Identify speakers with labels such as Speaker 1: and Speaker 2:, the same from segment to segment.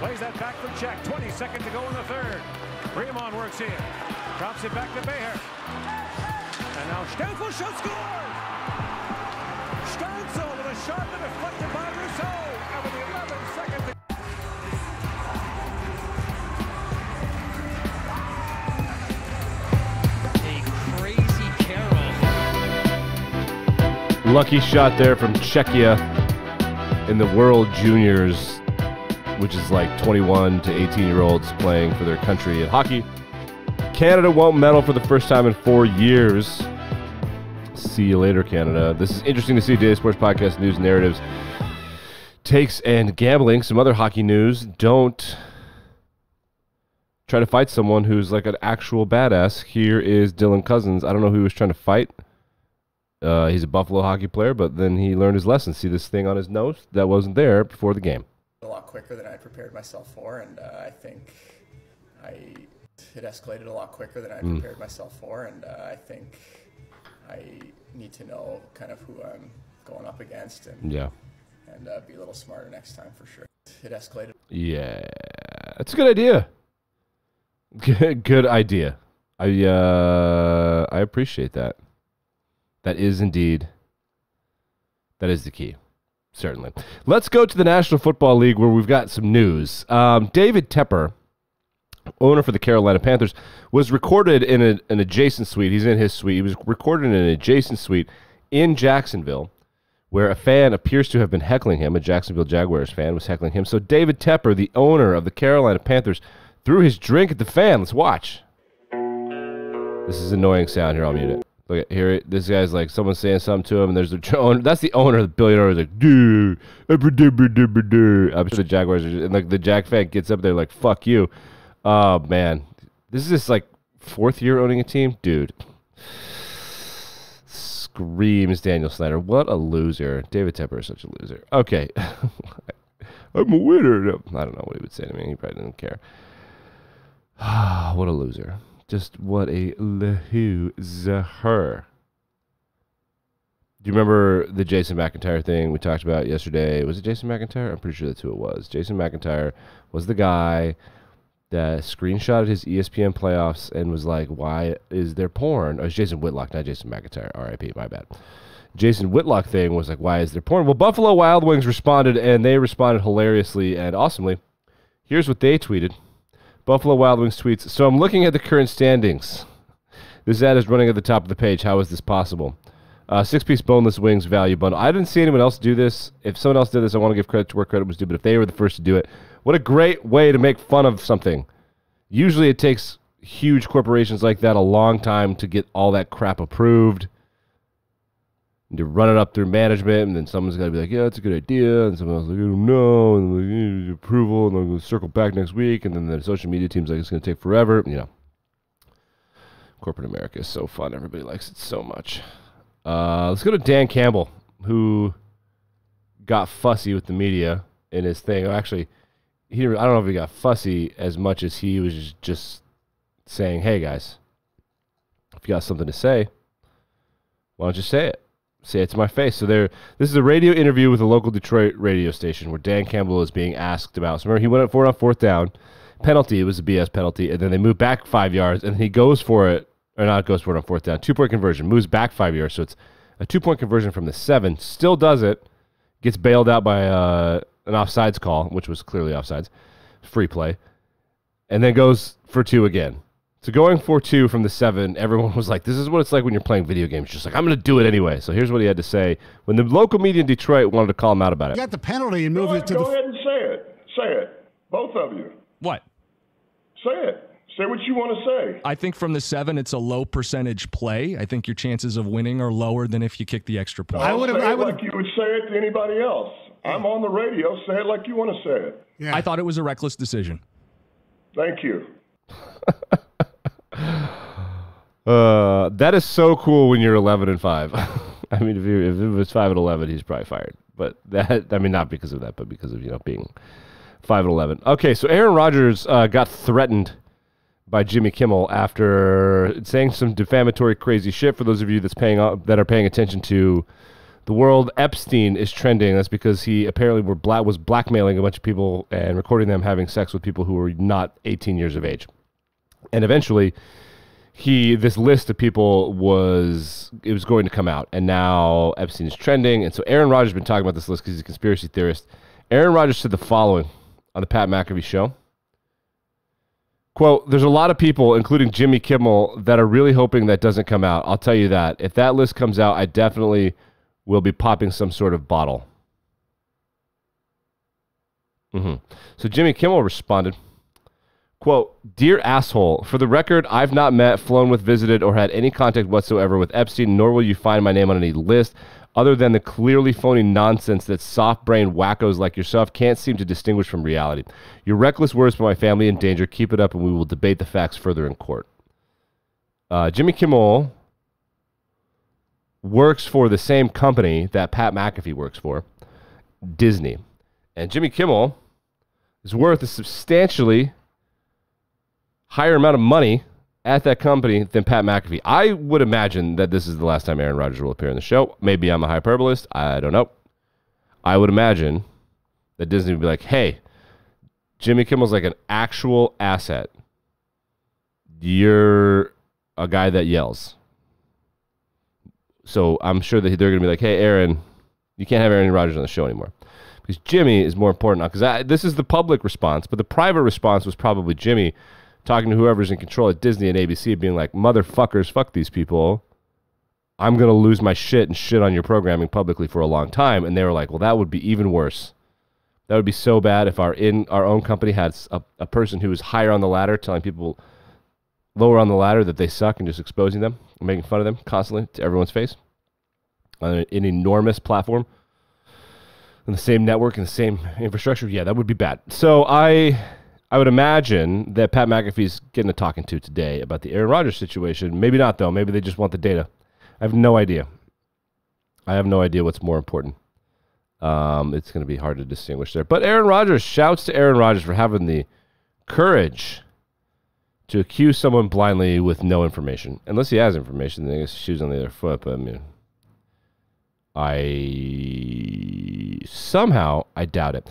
Speaker 1: Plays that back from check. 22nd to go in the third. Fremont works in. Drops it back to Beher. And now Stensel shot scores! Stensel with a shot that deflected by Rousseau. And with 11 seconds to
Speaker 2: Lucky shot there from Czechia in the World Juniors, which is like 21 to 18-year-olds playing for their country in hockey. Canada won't medal for the first time in 4 years. See you later, Canada. This is interesting to see. Daily Sports Podcast news, narratives, takes, and gambling. Some other hockey news. Don't try to fight someone who's like an actual badass. Here is Dylan Cousins. I don't know who he was trying to fight. He's a Buffalo hockey player, but then he learned his lesson. See this thing on his nose? That wasn't there before the game.
Speaker 3: A lot quicker than I prepared myself for, and I think it escalated a lot quicker than I prepared myself for, and I think I need to know kind of who I'm going up against and be a little smarter next time for sure. It escalated. Yeah,
Speaker 2: that's a good idea. Good idea. I appreciate that. That is indeed, that is the key, certainly. Let's go to the National Football League where we've got some news. David Tepper, owner for the Carolina Panthers, was recorded in an adjacent suite. He's in his suite. He was recorded in an adjacent suite in Jacksonville where a fan appears to have been heckling him. A Jacksonville Jaguars fan was heckling him. So David Tepper, the owner of the Carolina Panthers, threw his drink at the fan. Let's watch. This is annoying sound here. I'll mute it. Look at here. This guy's like someone's saying something to him, and there's the owner. That's the owner, the billionaire. Is like, dude, I'm sure the Jaguars are, and like the Jag fan gets up there like, fuck you. Oh man, this is just like 4th year owning a team, dude. Screams Daniel Snyder. What a loser. David Tepper is such a loser. Okay, I'm a winner. No, I don't know what he would say to me. He probably didn't care. What a loser. Just what a loser. Do you remember the Jason McIntyre thing we talked about yesterday? Was it Jason McIntyre? I'm pretty sure that's who it was. Jason McIntyre was the guy that screenshotted his ESPN playoffs and was like, why is there porn? Oh, it's Jason Whitlock, not Jason McIntyre. R.I.P., my bad. Jason Whitlock thing was like, why is there porn? Well, Buffalo Wild Wings responded, and they responded hilariously and awesomely. Here's what they tweeted. Buffalo Wild Wings tweets, so I'm looking at the current standings. This ad is running at the top of the page. How is this possible? 6-piece boneless wings value bundle. I didn't see anyone else do this. If someone else did this, I want to give credit to where credit was due, but if they were the first to do it, what a great way to make fun of something. Usually it takes huge corporations like that a long time to get all that crap approved. And to run it up through management, and then someone's got to be like, yeah, that's a good idea, and someone else is like, I don't know, and like, you need approval, and I'm going to circle back next week, and then the social media team's like, it's going to take forever. You know, corporate America is so fun. Everybody likes it so much. Let's go to Dan Campbell, who got fussy with the media in his thing. Actually, I don't know if he got fussy as much as he was just saying, hey, guys, if you got something to say, why don't you say it? Say it to my face. So this is a radio interview with a local Detroit radio station where Dan Campbell is being asked about. So remember, he went up for it on 4th down. Penalty, it was a BS penalty, and then they moved back 5 yards, and he goes for it, or not goes for it on 4th down. 2-point conversion, moves back 5 yards, so it's a 2-point conversion from the 7. Still does it, gets bailed out by an offsides call, which was clearly offsides, free play, and then goes for 2 again. So going for 2 from the 7, everyone was like, this is what it's like when you're playing video games. Just like, I'm going to do it anyway. So here's what he had to say when the local media in Detroit wanted to call him out about it.
Speaker 4: You got the penalty and moved it to
Speaker 5: Go ahead and say it. Say it. Both of you.
Speaker 6: What?
Speaker 5: Say it. Say what you want to say.
Speaker 6: I think from the 7, it's a low percentage play. I think your chances of winning are lower than if you kick the extra point.
Speaker 5: I would like you would say it to anybody else. I'm on the radio. Say it like you want to say it.
Speaker 6: Yeah. I thought it was a reckless decision.
Speaker 5: Thank you.
Speaker 2: That is so cool when you're 11-5. I mean, if it was 5-11, he's probably fired. But that, I mean, not because of that, but because of being 5-11. Okay, so Aaron Rodgers got threatened by Jimmy Kimmel after saying some defamatory, crazy shit. For those of you that are paying attention to The world Epstein is trending. That's because he apparently was blackmailing a bunch of people and recording them having sex with people who were not 18 years of age. And eventually, this list of people was going to come out. And now Epstein is trending. And so Aaron Rodgers has been talking about this list because he's a conspiracy theorist. Aaron Rodgers said the following on the Pat McAfee show. Quote, there's a lot of people, including Jimmy Kimmel, that are really hoping that doesn't come out. I'll tell you that. If that list comes out, I definitely will be popping some sort of bottle. So Jimmy Kimmel responded, quote, dear asshole, for the record, I've not met, flown with, visited, or had any contact whatsoever with Epstein, nor will you find my name on any list, other than the clearly phony nonsense that soft-brained wackos like yourself can't seem to distinguish from reality. Your reckless words put my family in danger. Keep it up, and we will debate the facts further in court. Jimmy Kimmel works for the same company that Pat McAfee works for, Disney. And Jimmy Kimmel is worth a substantially higher amount of money at that company than Pat McAfee. I would imagine that this is the last time Aaron Rodgers will appear in the show. Maybe I'm a hyperbolist. I don't know. I would imagine that Disney would be like, hey, Jimmy Kimmel's like an actual asset. You're a guy that yells. So I'm sure that they're going to be like, hey, Aaron, you can't have Aaron Rodgers on the show anymore. Because Jimmy is more important now. Because this is the public response, but the private response was probably Jimmy talking to whoever's in control at Disney and ABC, being like, motherfuckers, fuck these people. I'm going to lose my shit and shit on your programming publicly for a long time. And they were like, well, that would be even worse. That would be so bad if our own company had a person who was higher on the ladder telling people lower on the ladder that they suck and just exposing them and making fun of them constantly to everyone's face on an enormous platform in the same network and the same infrastructure. Yeah, that would be bad. So I would imagine that Pat McAfee's getting a talking to today about the Aaron Rodgers situation. Maybe not, though. Maybe they just want the data. I have no idea. I have no idea what's more important. It's going to be hard to distinguish there. But Aaron Rodgers, shouts to Aaron Rodgers for having the courage to accuse someone blindly with no information. Unless he has information, then I guess shoes on the other foot. But I doubt it.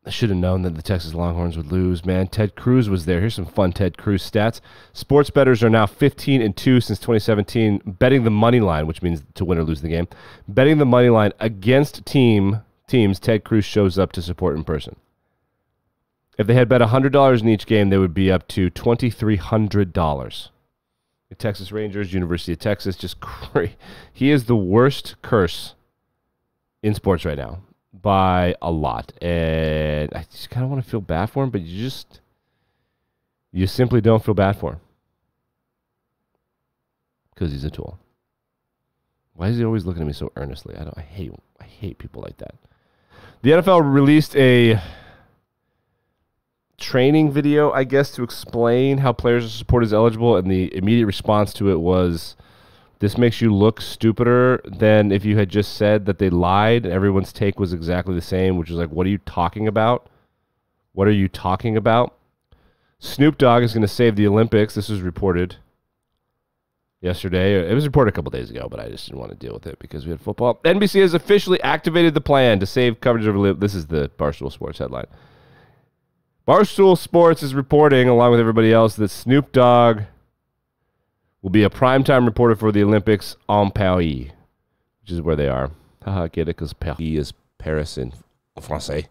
Speaker 2: I should have known that the Texas Longhorns would lose, man. Ted Cruz was there. Here's some fun Ted Cruz stats. Sports bettors are now 15-2 since 2017, betting the money line, which means to win or lose the game. Betting the money line against teams Ted Cruz shows up to support in person. If they had bet $100 in each game, they would be up to $2,300. The Texas Rangers, University of Texas, just crazy. He is the worst curse in sports right now. By a lot, and I just kind of want to feel bad for him, but you simply don't feel bad for him because he's a tool. Why is he always looking at me so earnestly? I hate people like that. The NFL released a training video, I guess, to explain how players' support is eligible, and the immediate response to it was, this makes you look stupider than if you had just said that they lied and everyone's take was exactly the same, which is like, what are you talking about? What are you talking about? Snoop Dogg is going to save the Olympics. This was reported yesterday. It was reported a couple days ago, but I just didn't want to deal with it because we had football. NBC has officially activated the plan to save coverage of this is the Barstool Sports headline. Barstool Sports is reporting, along with everybody else, that Snoop Dogg will be a primetime reporter for the Olympics en Paris, which is where they are. Haha, get it? Because Paris is Paris in Francais.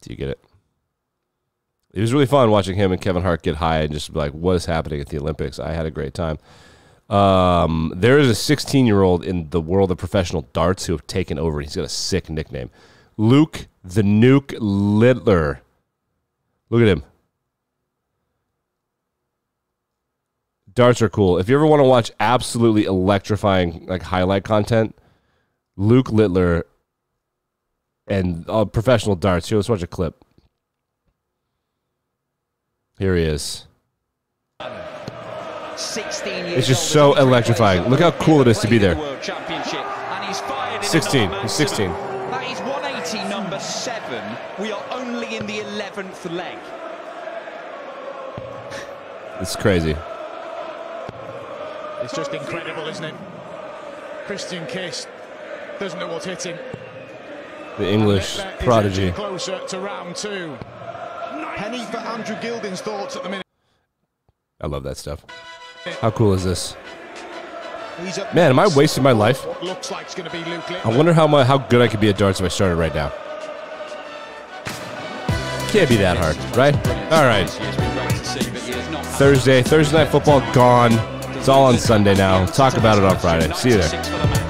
Speaker 2: Do you get it? It was really fun watching him and Kevin Hart get high and just be like, what is happening at the Olympics? I had a great time. There is a 16-year-old in the world of professional darts who have taken over. He's got a sick nickname. Luke the Nuke Littler. Look at him. Darts are cool. If you ever want to watch absolutely electrifying like highlight content, Luke Littler and professional darts. Here, let's watch a clip. Here he is.
Speaker 4: 16 years
Speaker 2: it's just so electrifying. Look how cool it is to be there. 16. He's 16.
Speaker 4: That is 180, number 7. We are only in the 11th leg.
Speaker 2: It's crazy.
Speaker 7: It's just incredible, isn't it? Christian Kiss doesn't know what's hitting.
Speaker 2: The English Prodigy.
Speaker 7: Closer to round 2. Penny for Andrew Gilding's thoughts at the minute.
Speaker 2: I love that stuff. How cool is this? Man, am I wasting my life?
Speaker 7: Looks like it's going to be Luke Littler.
Speaker 2: I wonder how good I could be at darts if I started right now. Can't be that hard, right? All right. Thursday night football gone. It's all on Sunday now. Talk about it on Friday. See you there.